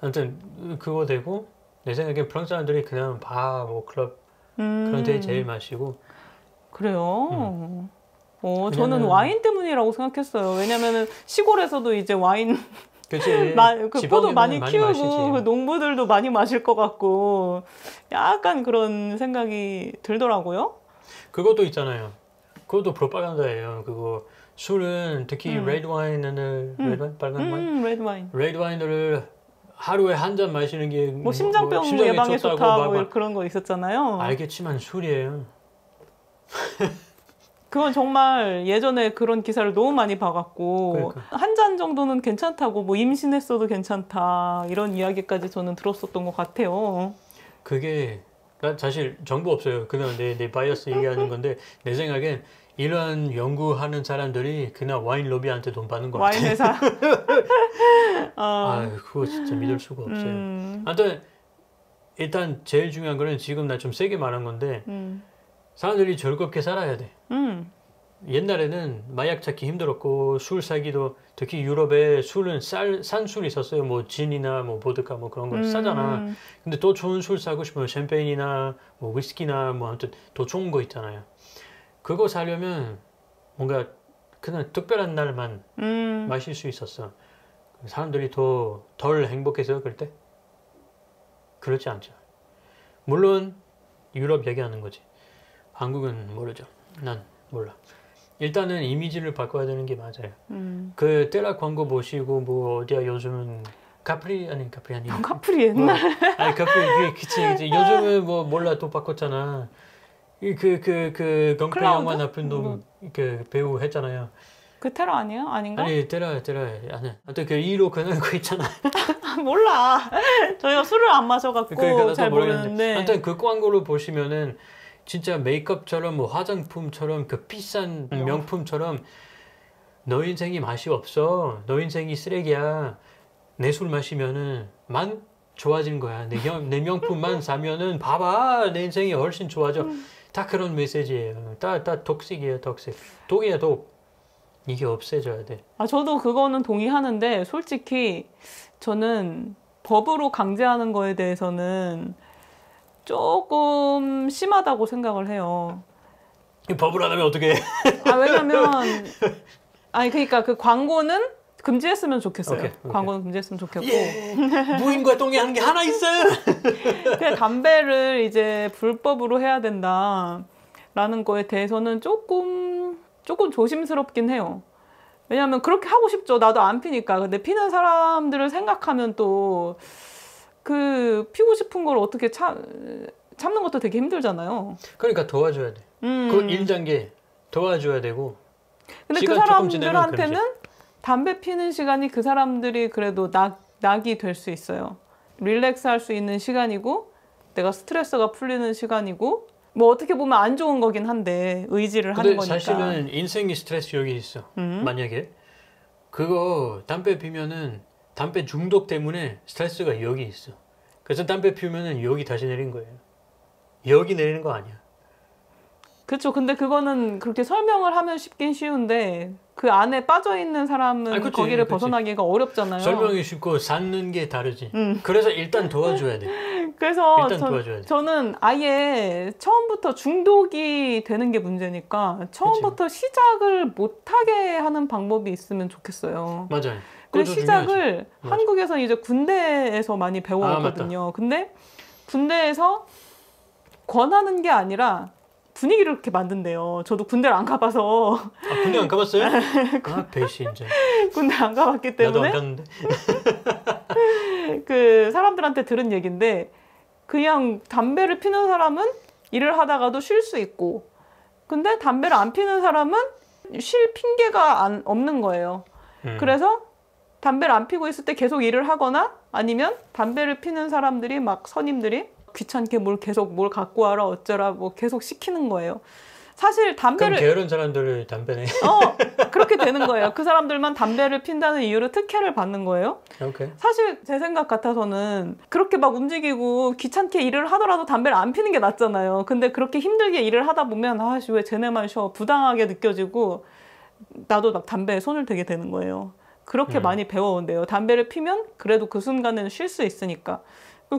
아무튼 그거 되고 내 생각엔 프랑스 사람들이 그냥 바, 뭐 클럽 그런 데 제일 마시고. 그래요? 저는 와인 때문이라고 생각했어요. 왜냐면은 시골에서도 이제 와인 그치. 그 포도 많이 키우고 마시지. 그 농부들도 많이 마실 것 같고 약간 그런 생각이 들더라고요. 그것도 있잖아요. 그것도 프로파간다예요. 그거 술은 특히 레드 와인을 빨간 와인? 레드 와인을 하루에 한 잔 마시는 게 뭐 심장병 예방에 좋다고 뭐 그런 거 있었잖아요. 알겠지만 술이에요. 그건 정말 예전에 그런 기사를 너무 많이 봐갖고 그러니까. 한 잔 정도는 괜찮다고 뭐 임신했어도 괜찮다 이런 이야기까지 저는 들었었던 것 같아요. 그게 난 사실 정보 없어요. 그냥 내 바이어스 얘기하는 건데 내 생각엔 이런 연구하는 사람들이 그냥 와인 로비한테 돈 받는 것 같아요. 와인 회사. 그거 진짜 믿을 수가 없어요. 아무튼 일단 제일 중요한 거는 지금 나 좀 세게 말한 건데 사람들이 즐겁게 살아야 돼. 옛날에는 마약 찾기 힘들었고 술 사기도 특히 유럽에 술은 싼 술이 있었어요. 뭐 진이나 뭐 보드카 뭐 그런 거 싸잖아. 근데 더 좋은 술 사고 싶으면 샴페인이나 뭐 위스키나 뭐 아무튼 더 좋은 거 있잖아요. 그거 사려면 뭔가 그냥 특별한 날만 마실 수 있었어. 사람들이 더 덜 행복해서 그럴 때? 그렇지 않죠. 물론 유럽 얘기하는 거지. 한국은 모르죠. 난 몰라. 일단은 이미지를 바꿔야 되는 게 맞아요. 그 떼라 광고 보시고 뭐 어디야 요즘은 카프리 아니 카프리 옛날 아니 카프리 그치 요즘은 뭐 몰라 또 바꿨잖아. 그 경패 영화 나쁜 놈 그 배우 했잖아요. 그 테러 아니야? 아닌가? 아니 테라 아니 하여튼 그 2로 그는 거 있잖아. 몰라. 저희가 술을 안 마셔갖고 잘 모르는데. 하여튼 그 광고를 보시면은 진짜 메이크업처럼 뭐 화장품처럼 그 비싼 명품처럼 너 인생이 맛이 없어. 너 인생이 쓰레기야. 내 술 마시면은 만 좋아지는 거야. 내 명품만 사면은 봐봐. 내 인생이 훨씬 좋아져. 다 그런 메시지예요. 다 독식이에요. 독이야 독. 이게 없애져야 돼. 저도 그거는 동의하는데 솔직히 저는 법으로 강제하는 거에 대해서는 조금 심하다고 생각을 해요. 법을 안 하면 어떻게 해? 왜냐면 그러니까 그 광고는 금지했으면 좋겠어요. 오케이. 광고는 금지했으면 좋겠고. 무인과 동의하는 게 하나 있어요. 그냥 담배를 이제 불법으로 해야 된다라는 거에 대해서는 조금 조심스럽긴 해요. 왜냐하면 그렇게 하고 싶죠. 나도 안 피니까. 근데 피는 사람들을 생각하면 또 그 피고 싶은 걸 어떻게 참는 것도 되게 힘들잖아요. 그러니까 도와줘야 돼. 그 1단계 도와줘야 되고. 근데 그 사람들한테는 담배 피는 시간이 그 사람들이 그래도 낙이 될 수 있어요. 릴렉스 할 수 있는 시간이고 내가 스트레스가 풀리는 시간이고 뭐 어떻게 보면 안 좋은 거긴 한데 의지를 하는 거니까. 사실은 인생의 스트레스 여기 있어. 만약에 그거 담배 피면은 담배 중독 때문에 스트레스가 여기 있어. 그래서 담배 피우면은 여기 다시 내린 거예요. 여기 내리는 거 아니야. 그렇죠. 근데 그거는 그렇게 설명을 하면 쉽긴 쉬운데 그 안에 빠져 있는 사람은 그치, 거기를 벗어나기가 어렵잖아요. 설명이 쉽고 사는 게 다르지. 그래서 일단 도와줘야 돼. 그래서 일단 도와줘야 돼. 저는 아예 처음부터 중독이 되는 게 문제니까 처음부터 그치. 시작을 못하게 하는 방법이 있으면 좋겠어요. 맞아요. 그 시작을 한국에서 이제 군대에서 많이 배워왔거든요. 근데 군대에서 권하는 게 아니라 분위기를 그렇게 만든대요. 저도 군대를 안 가봐서. 군대 안 가봤어요? 배신자. 군대 안 가봤기 때문에. 나도 안 갔는데. 그 사람들한테 들은 얘기인데 그냥 담배를 피는 사람은 일을 하다가도 쉴 수 있고 근데 담배를 안 피는 사람은 쉴 핑계가 없는 거예요. 그래서 담배를 안 피고 있을 때 계속 일을 하거나 아니면 담배를 피는 사람들이 막 선임들이 귀찮게 뭘 갖고 와라 어쩌라 뭐 계속 시키는 거예요. 사실 담배를 그럼 게으른 사람들을 담배네. 그렇게 되는 거예요. 그 사람들만 담배를 핀다는 이유로 특혜를 받는 거예요. 오케이. 사실 제 생각 같아서는 그렇게 막 움직이고 귀찮게 일을 하더라도 담배를 안 피는 게 낫잖아요. 근데 그렇게 힘들게 일을 하다 보면 아씨 왜 쟤네만 쉬어 부당하게 느껴지고 나도 막 담배에 손을 대게 되는 거예요. 그렇게 많이 배워온대요. 담배를 피면 그래도 그 순간에는 쉴 수 있으니까.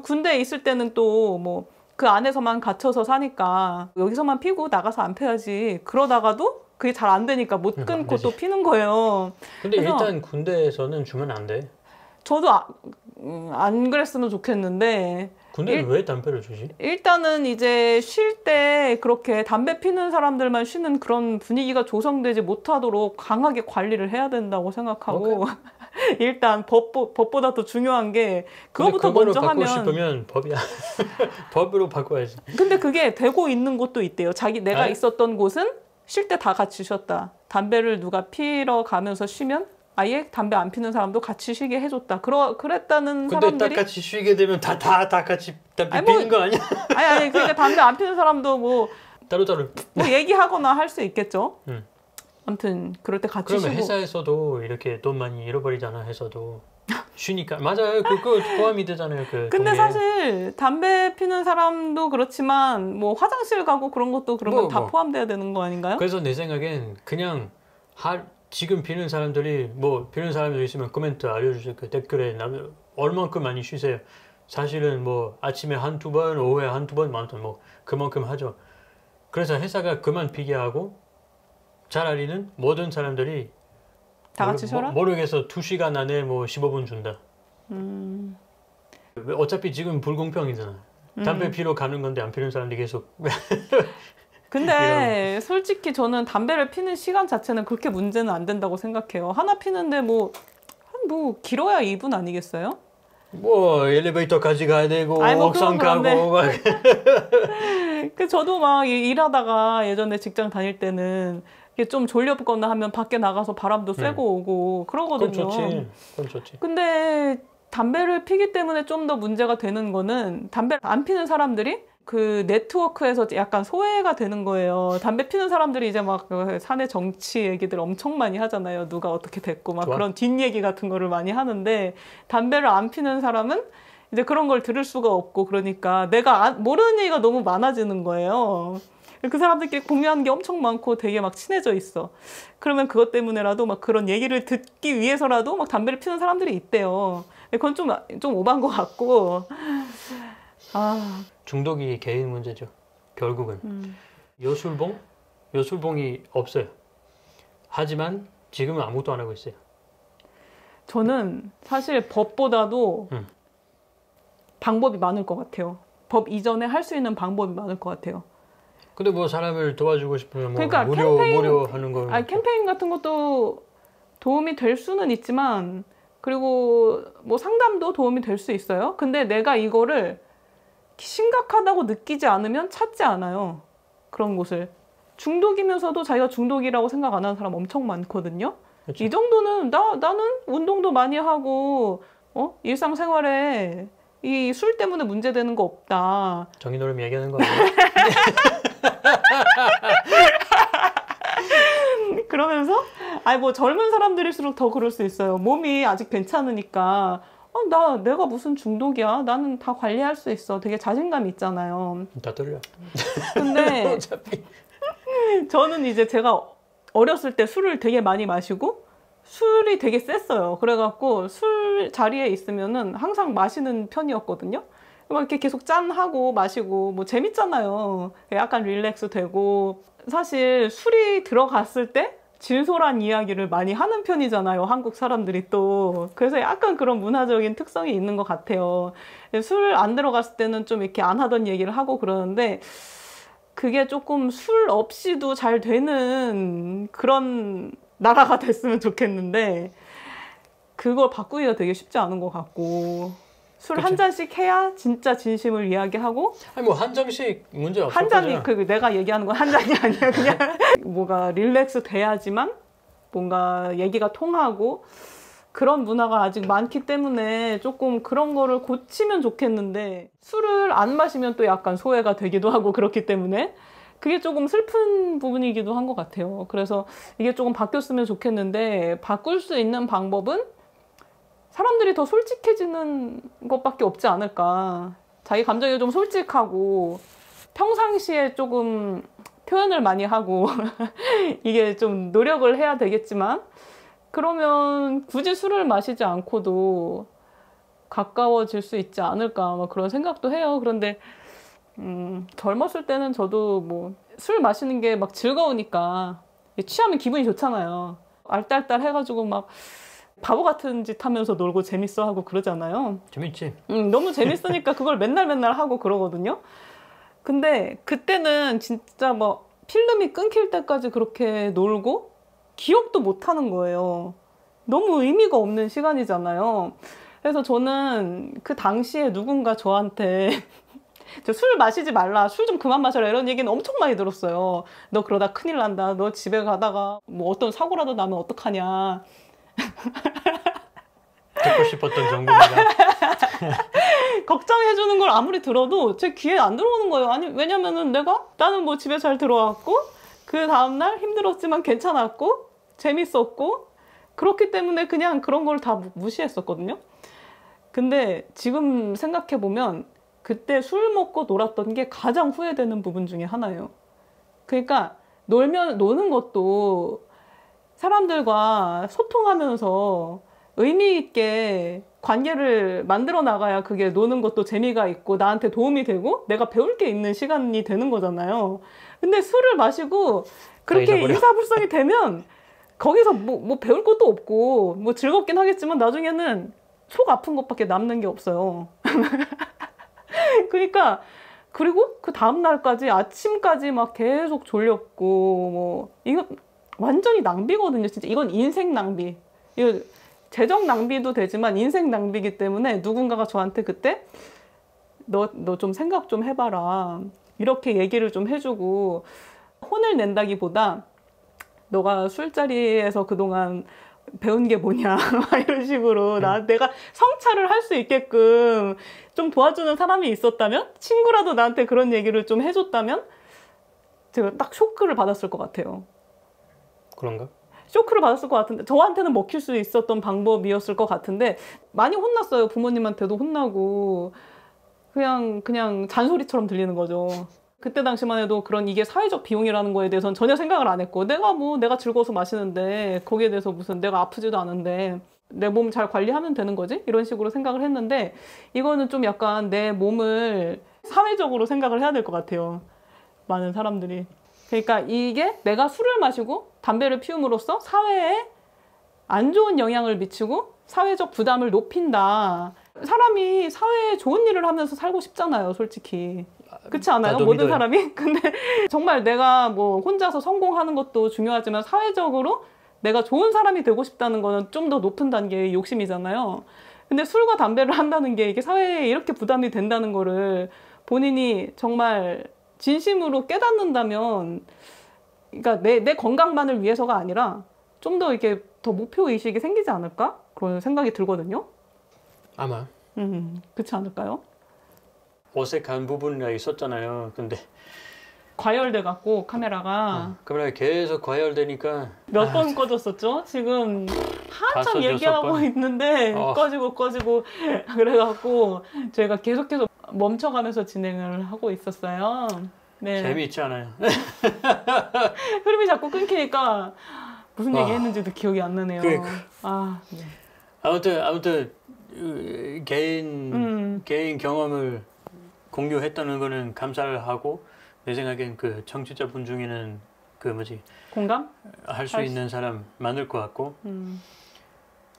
군대에 있을 때는 또 뭐 그 안에서만 갇혀서 사니까 여기서만 피고 나가서 안 펴야지. 그러다가도 그게 잘 안 되니까 못 끊고 또 피는 거예요. 근데 일단 군대에서는 주면 안 돼. 저도 안 그랬으면 좋겠는데. 군대는 왜 담배를 주지? 일단은 이제 쉴 때 그렇게 담배 피는 사람들만 쉬는 그런 분위기가 조성되지 못하도록 강하게 관리를 해야 된다고 생각하고 일단 법보다 더 중요한 게 그거부터 먼저 하면. 바꾸고 싶으면 법이야. 법으로 바꿔야지. 근데 그게 되고 있는 곳도 있대요. 내가 있었던 곳은 쉴 때 다 같이 쉬었다. 담배를 누가 피러 가면서 쉬면 아예 담배 안 피는 사람도 같이 쉬게 해줬다. 그랬다는 근데 사람들이. 근데 딱 같이 쉬게 되면 다 같이 담배 피는 거 아니야? 아니 그러니까 담배 안 피는 사람도 뭐 따로따로 뭐 얘기하거나 할 수 있겠죠. 아무튼 그럴 때 같이 그러면 쉬고. 회사에서도 이렇게 돈 많이 잃어버리잖아. 회사도 쉬니까 맞아요. 그거 포함이 되잖아요. 그 근데 동네에. 사실 담배 피는 사람도 그렇지만 뭐 화장실 가고 그런 것도 그런 건 다 포함돼야 되는 거 아닌가요? 그래서 내 생각엔 그냥 지금 피는 사람들이 뭐 피는 사람들 있으면 코멘트 알려주세요. 그 댓글에 얼만큼 많이 쉬세요. 사실은 뭐 아침에 한두 번, 오후에 한두 번 많던 뭐 그만큼 하죠. 그래서 회사가 그만 피게 하고 차라리는 모든 사람들이 다 같이 쉬어라? 모르겠어. 2시간 안에 뭐 15분 준다. 어차피 지금 불공평이잖아. 담배 피러 가는 건데 안 피는 사람들이 계속. 근데 솔직히 저는 담배를 피는 시간 자체는 그렇게 문제는 안 된다고 생각해요. 하나 피는데 뭐 길어야 2분 아니겠어요? 뭐 엘리베이터까지 가야 되고 아니, 뭐 옥상 가고 그 저도 막 일하다가 예전에 직장 다닐 때는 좀 졸렵거나 하면 밖에 나가서 바람도 쐬고 오고 그러거든요. 그건 좋지. 근데 담배를 피기 때문에 좀 더 문제가 되는 거는 담배를 안 피는 사람들이 그 네트워크에서 약간 소외가 되는 거예요. 담배 피는 사람들이 이제 막 사내 정치 얘기들 엄청 많이 하잖아요. 누가 어떻게 됐고 막 그런 뒷얘기 같은 거를 많이 하는데 담배를 안 피는 사람은 이제 그런 걸 들을 수가 없고 그러니까 내가 모르는 얘기가 너무 많아지는 거예요. 그 사람들끼리 공유하는 게 엄청 많고 되게 막 친해져 있어. 그러면 그것 때문에라도 막 그런 얘기를 듣기 위해서라도 막 담배를 피는 사람들이 있대요. 그건 좀 오버한 것 같고. 중독이 개인 문제죠. 결국은. 요술봉이 없어요. 하지만 지금은 아무것도 안 하고 있어요. 저는 사실 법보다도 방법이 많을 것 같아요. 법 이전에 할 수 있는 방법이 많을 것 같아요. 근데 뭐 사람을 도와주고 싶으면 뭐 그러니까 무료 하는 거. 캠페인 같은 것도 도움이 될 수는 있지만 그리고 뭐 상담도 도움이 될 수 있어요. 근데 내가 이거를 심각하다고 느끼지 않으면 찾지 않아요. 그런 곳을. 중독이면서도 자기가 중독이라고 생각 안 하는 사람 엄청 많거든요. 그쵸. 이 정도는 나는 운동도 많이 하고 일상생활에 이 술 때문에 문제되는 거 없다. 정의노름 얘기하는 거 아니에요? 그러면서 뭐 젊은 사람들일수록 더 그럴 수 있어요. 몸이 아직 괜찮으니까 내가 무슨 중독이야? 나는 다 관리할 수 있어. 되게 자신감이 있잖아요. 다 들려. 근데 어차피. 저는 이제 제가 어렸을 때 술을 되게 많이 마시고 술이 되게 셌어요. 그래갖고 술 자리에 있으면은 항상 마시는 편이었거든요. 막 이렇게 계속 짠하고 마시고 뭐 재밌잖아요. 약간 릴렉스 되고 사실 술이 들어갔을 때 진솔한 이야기를 많이 하는 편이잖아요. 한국 사람들이 또. 그래서 약간 그런 문화적인 특성이 있는 것 같아요. 술 안 들어갔을 때는 좀 이렇게 안 하던 얘기를 하고 그러는데 그게 조금 술 없이도 잘 되는 그런 나라가 됐으면 좋겠는데 그걸 바꾸기가 되게 쉽지 않은 것 같고 술 한 잔씩 해야 진짜 진심을 이야기하고 뭐 한 잔씩 문제 없을 한 잔이 거죠. 내가 얘기하는 건 한 잔이 아니야. 그냥 뭐가 릴렉스 돼야지만 뭔가 얘기가 통하고 그런 문화가 아직 많기 때문에 조금 그런 거를 고치면 좋겠는데 술을 안 마시면 또 약간 소외가 되기도 하고 그렇기 때문에 그게 조금 슬픈 부분이기도 한 것 같아요. 그래서 이게 조금 바뀌었으면 좋겠는데 바꿀 수 있는 방법은 사람들이 더 솔직해지는 것밖에 없지 않을까. 자기 감정이 좀 솔직하고 평상시에 조금 표현을 많이 하고 이게 좀 노력을 해야 되겠지만 그러면 굳이 술을 마시지 않고도 가까워질 수 있지 않을까 뭐 그런 생각도 해요. 그런데 젊었을 때는 저도 뭐 술 마시는 게 막 즐거우니까 취하면 기분이 좋잖아요. 알딸딸 해가지고 막 바보 같은 짓 하면서 놀고 재밌어 하고 그러잖아요. 재밌지. 너무 재밌으니까 그걸 맨날 하고 그러거든요. 근데 그때는 진짜 뭐 필름이 끊길 때까지 그렇게 놀고 기억도 못 하는 거예요. 너무 의미가 없는 시간이잖아요. 그래서 저는 그 당시에 누군가 저한테 저 술 마시지 말라, 술 좀 그만 마셔라 이런 얘기는 엄청 많이 들었어요. 너 그러다 큰일 난다. 너 집에 가다가 뭐 어떤 사고라도 나면 어떡하냐. 듣고 싶었던 정보입니다. 걱정해주는 걸 아무리 들어도 제 귀에 안 들어오는 거예요. 아니 왜냐면은 나는 뭐 집에 잘 들어왔고 그 다음날 힘들었지만 괜찮았고 재밌었고 그렇기 때문에 그냥 그런 걸 다 무시했었거든요. 근데 지금 생각해보면 그때 술 먹고 놀았던 게 가장 후회되는 부분 중에 하나예요. 그러니까 노는 것도 사람들과 소통하면서 의미 있게 관계를 만들어 나가야 그게 노는 것도 재미가 있고 나한테 도움이 되고 내가 배울 게 있는 시간이 되는 거잖아요. 근데 술을 마시고 그렇게 인사불성이 되면 거기서 뭐 배울 것도 없고 뭐 즐겁긴 하겠지만 나중에는 속 아픈 것밖에 남는 게 없어요. 그러니까 그리고 그 다음 날까지 아침까지 막 계속 졸렸고 뭐 이거 완전히 낭비거든요. 진짜 이건 인생 낭비. 이거 재정 낭비도 되지만 인생 낭비이기 때문에 누군가가 저한테 그때 너 좀 생각 좀 해봐라. 이렇게 얘기를 좀 해주고 혼을 낸다기보다 너가 술자리에서 그동안 배운 게 뭐냐 이런 식으로 내가 성찰을 할 수 있게끔 좀 도와주는 사람이 있었다면 친구라도 나한테 그런 얘기를 좀 해줬다면 제가 딱 쇼크를 받았을 것 같아요. 그런가? 쇼크를 받았을 것 같은데 저한테는 먹힐 수 있었던 방법이었을 것 같은데 많이 혼났어요. 부모님한테도 혼나고 그냥 잔소리처럼 들리는 거죠. 그때 당시만 해도 그런 이게 사회적 비용이라는 거에 대해서는 전혀 생각을 안 했고 내가 즐거워서 마시는데 거기에 대해서 무슨 내가 아프지도 않은데 내 몸 잘 관리하면 되는 거지? 이런 식으로 생각을 했는데 이거는 좀 약간 내 몸을 사회적으로 생각을 해야 될 것 같아요. 많은 사람들이. 그러니까 이게 내가 술을 마시고 담배를 피움으로써 사회에 안 좋은 영향을 미치고 사회적 부담을 높인다. 사람이 사회에 좋은 일을 하면서 살고 싶잖아요, 솔직히. 그렇지 않아요? 모든 믿어요. 사람이? 근데 정말 내가 뭐 혼자서 성공하는 것도 중요하지만 사회적으로 내가 좋은 사람이 되고 싶다는 거는 좀 더 높은 단계의 욕심이잖아요. 근데 술과 담배를 한다는 게 이게 사회에 이렇게 부담이 된다는 거를 본인이 정말 진심으로 깨닫는다면 그러니까 내 건강만을 위해서가 아니라 좀 더 이렇게 더 목표의식이 생기지 않을까? 그런 생각이 들거든요. 아마. 그렇지 않을까요? 어색한 부분이 있었잖아요. 근데 과열돼 갖고 카메라가 계속 과열되니까 몇 번 꺼졌었죠? 지금 한참 얘기하고 있는데 꺼지고 그래갖고 저희가 계속해서 멈춰가면서 진행을 하고 있었어요. 네. 재미있지 않아요? 흐름이 자꾸 끊기니까 무슨 얘기 했는지도 기억이 안 나네요. 네. 아무튼 개인 경험을 공유했다는 거는 감사를 하고 내 생각엔 그 청취자분 중에는 공감? 할 수 있는 사람 많을 것 같고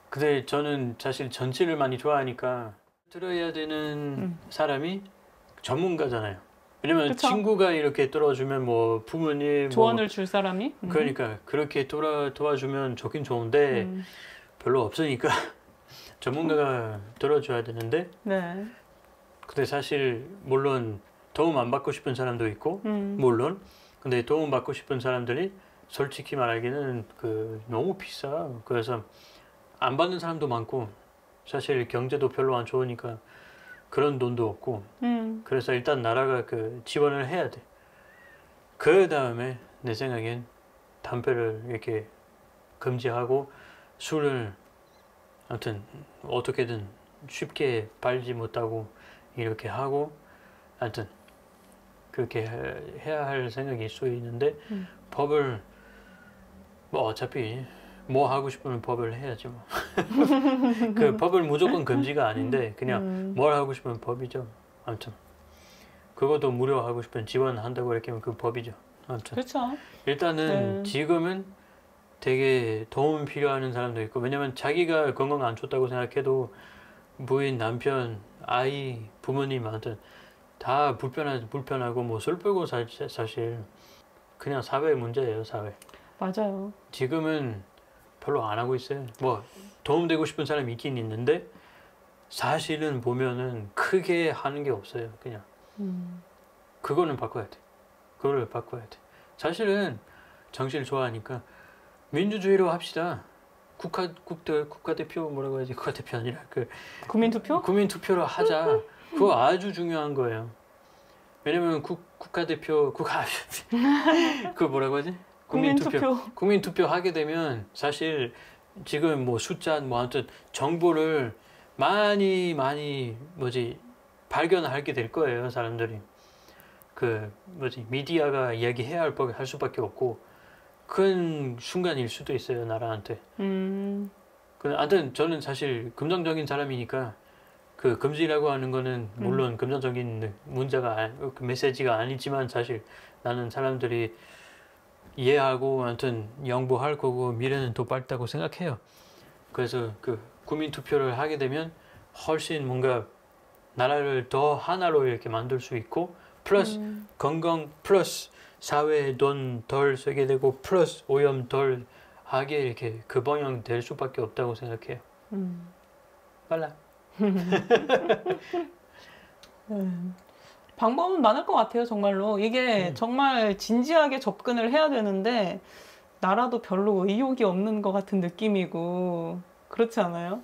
근데 저는 사실 전치를 많이 좋아하니까 들어야 되는 사람이 전문가잖아요. 왜냐면 그쵸? 친구가 이렇게 들어주면 뭐 부모님 조언을 줄 사람이 그러니까 그렇게 도와주면 좋긴 좋은데 별로 없으니까 전문가가 들어줘야 되는데 네. 근데 사실 물론 도움 안 받고 싶은 사람도 있고 물론 근데 도움 받고 싶은 사람들이 솔직히 말하기는 너무 비싸. 그래서 안 받는 사람도 많고 사실 경제도 별로 안 좋으니까 그런 돈도 없고 그래서 일단 나라가 지원을 해야 돼. 그 다음에 내 생각엔 담배를 이렇게 금지하고 술을 아무튼 어떻게든 쉽게 팔지 못하고 이렇게 하고 하여튼 그렇게 해야 할 생각이 있을 수 있는데 법을 뭐 어차피 뭐 하고 싶으면 법을 해야지 뭐. 그 법을 무조건 금지가 아닌데 그냥 뭘 하고 싶으면 법이죠. 아무튼 그것도 무료 하고 싶으면 지원한다고 이렇게 하면 그 법이죠. 아무튼 그렇죠. 일단은 지금은 되게 도움 필요한 사람도 있고 왜냐면 자기가 건강 안 좋다고 생각해도 부인, 남편, 아이, 부모님 아무튼 다 불편하고 뭐 슬프고 사실 그냥 사회 문제예요. 사회. 맞아요. 지금은 별로 안 하고 있어요. 뭐 도움되고 싶은 사람이 있긴 있는데 사실은 보면은 크게 하는 게 없어요. 그냥 그거는 바꿔야 돼. 그거를 바꿔야 돼. 사실은 정치를 좋아하니까 민주주의로 합시다. 국가대표 뭐라고 하지? 국가대표 아니라 국민투표? 국민투표로 하자. 그거 아주 중요한 거예요. 왜냐면 국가대표 그 뭐라고 하지? 국민투표 하게 되면 사실 지금 뭐 숫자 뭐 아무튼 정보를 많이 발견하게 될 거예요. 사람들이 그 미디어가 이야기해야 할 수밖에 없고 큰 순간일 수도 있어요. 나라한테. 아무튼 저는 사실 긍정적인 사람이니까 그 금지라고 하는 거는 물론 금전적인 문제가 그 메시지가 아니지만 사실 나는 사람들이 이해하고 아무튼 양보할 거고 미래는 더 밝다고 생각해요. 그래서 그 국민 투표를 하게 되면 훨씬 뭔가 나라를 더 하나로 이렇게 만들 수 있고 플러스 건강 플러스 사회에 돈 덜 쓰게 되고 플러스 오염 덜 하게 이렇게 그 방향 될 수밖에 없다고 생각해요. 빨라. 방법은 많을 것 같아요. 정말로 이게 정말 진지하게 접근을 해야 되는데 나라도 별로 의욕이 없는 것 같은 느낌이고 그렇지 않아요?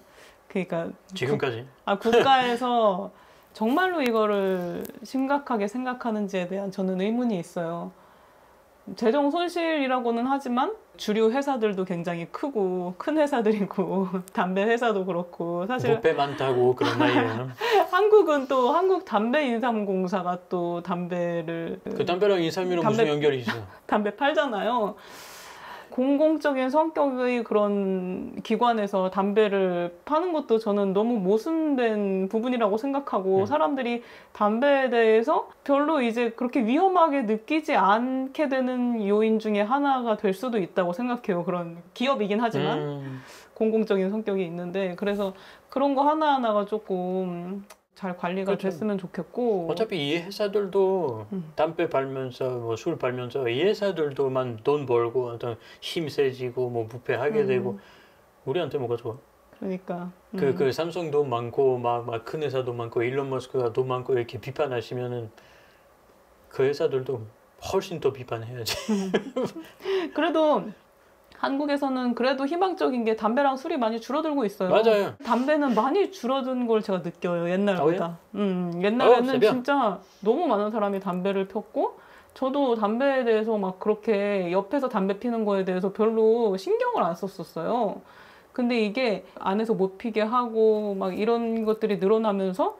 그러니까 지금까지 국가에서 정말로 이거를 심각하게 생각하는지에 대한 저는 의문이 있어요. 재정 손실이라고는 하지만 주류 회사들도 굉장히 크고 큰 회사들이고 담배 회사도 그렇고 사실 부패 많다고 그런 말이에요. 한국은 또 한국 담배 인삼공사가 또 담배를 그 담배랑 인삼이랑 무슨 연결이 있어? 담배 팔잖아요. 공공적인 성격의 그런 기관에서 담배를 파는 것도 저는 너무 모순된 부분이라고 생각하고 사람들이 담배에 대해서 별로 이제 그렇게 위험하게 느끼지 않게 되는 요인 중에 하나가 될 수도 있다고 생각해요. 그런 기업이긴 하지만 공공적인 성격이 있는데 그래서 그런 거 하나하나가 조금 잘 관리가 그렇죠. 됐으면 좋겠고 어차피 이 회사들도 담배 팔면서 뭐 술 팔면서 이 회사들도만 돈 벌고 어떤 힘 세지고 뭐 부패하게 되고 우리한테 뭐가 좋아? 그러니까 그 삼성 돈 많고 막 큰 회사도 많고 일론 머스크가 돈 많고 이렇게 비판하시면은 그 회사들도 훨씬 더 비판해야지. 그래도 한국에서는 그래도 희망적인 게 담배랑 술이 많이 줄어들고 있어요. 맞아요. 담배는 많이 줄어든 걸 제가 느껴요. 옛날보다. 옛날에는 진짜 너무 많은 사람이 담배를 폈고 저도 담배에 대해서 막 그렇게 옆에서 담배 피는 거에 대해서 별로 신경을 안 썼었어요. 근데 이게 안에서 못 피게 하고 막 이런 것들이 늘어나면서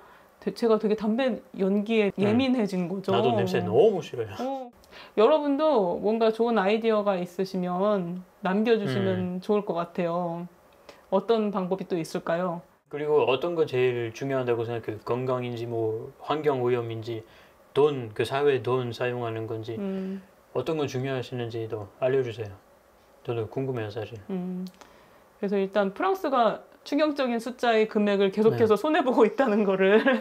제가 되게 담배 연기에 예민해진 거죠. 나도 냄새 너무 싫어요. 여러분도 뭔가 좋은 아이디어가 있으시면 남겨주시면 좋을 것 같아요. 어떤 방법이 또 있을까요? 그리고 어떤 거 제일 중요하다고 생각해요? 건강인지 뭐 환경 오염인지 돈, 그 사회 돈 사용하는 건지 어떤 거 중요하시는지도 알려주세요. 저도 궁금해요 사실. 그래서 일단 프랑스가 충격적인 숫자의 금액을 계속해서 손해보고 있다는 거를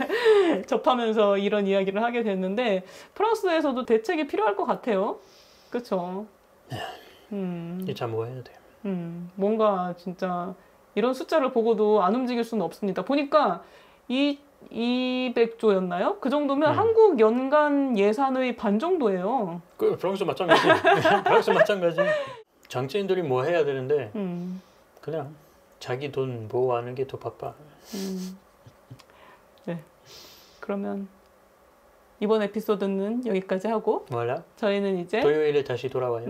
접하면서 이런 이야기를 하게 됐는데 프랑스에서도 대책이 필요할 것 같아요. 그렇죠? 진짜 뭐 해야 돼요? 뭔가 진짜 이런 숫자를 보고도 안 움직일 수는 없습니다. 보니까 200조였나요? 그 정도면 한국 연간 예산의 반 정도예요. 그 프랑스 마찬가지. 프랑스 마찬가지. 정치인들이 뭐 해야 되는데 그냥 자기 돈 보호하는 게 더 바빠. 네. 그러면 이번 에피소드는 여기까지 하고 뭐라? 저희는 이제 토요일에 다시 돌아와요.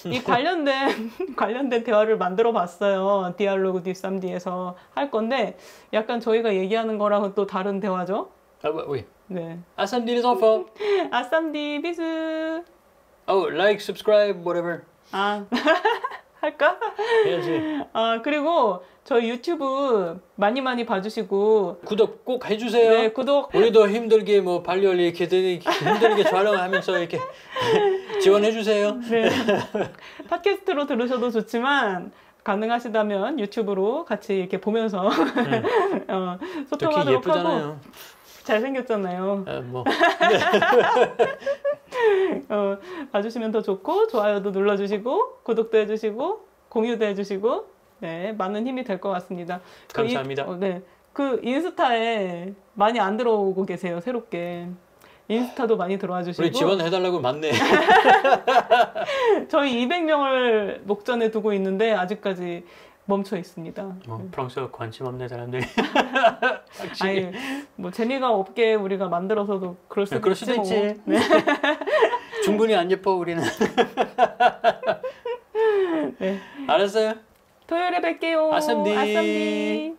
이 관련된 대화를 만들어 봤어요. 디알로그 디3디에서 할 건데 약간 저희가 얘기하는 거랑은 또 다른 대화죠. oui. 네. 아삼디 les enfants. 아쌈디 비스. Like, subscribe, whatever. 할까? 해야지. 그리고 저희 유튜브 많이 봐주시고 구독 꼭 해주세요. 네, 구독. 우리도 힘들게 뭐 발열 이렇게 힘들게 촬영하면서 이렇게 지원해주세요. 네. 팟캐스트로 들으셔도 좋지만 가능하시다면 유튜브로 같이 이렇게 보면서 소통하도록 하고. 잘생겼잖아요. 뭐. 봐주시면 더 좋고 좋아요도 눌러주시고 구독도 해주시고 공유도 해주시고 네, 많은 힘이 될 것 같습니다. 감사합니다. 네, 그 인스타에 많이 안 들어오고 계세요. 새롭게 인스타도 많이 들어와 주시고 우리 지원해달라고 많네. 저희 200명을 목전에 두고 있는데 아직까지 멈춰 있습니다. 프랑스가 관심 없네 사람들이. 아니 뭐 재미가 없게 우리가 만들어서도 그럴 수도 있지. 네. 충분히 안 예뻐 우리는. 네. 알았어요. 토요일에 뵐게요. 아쌈디. 아쌈디.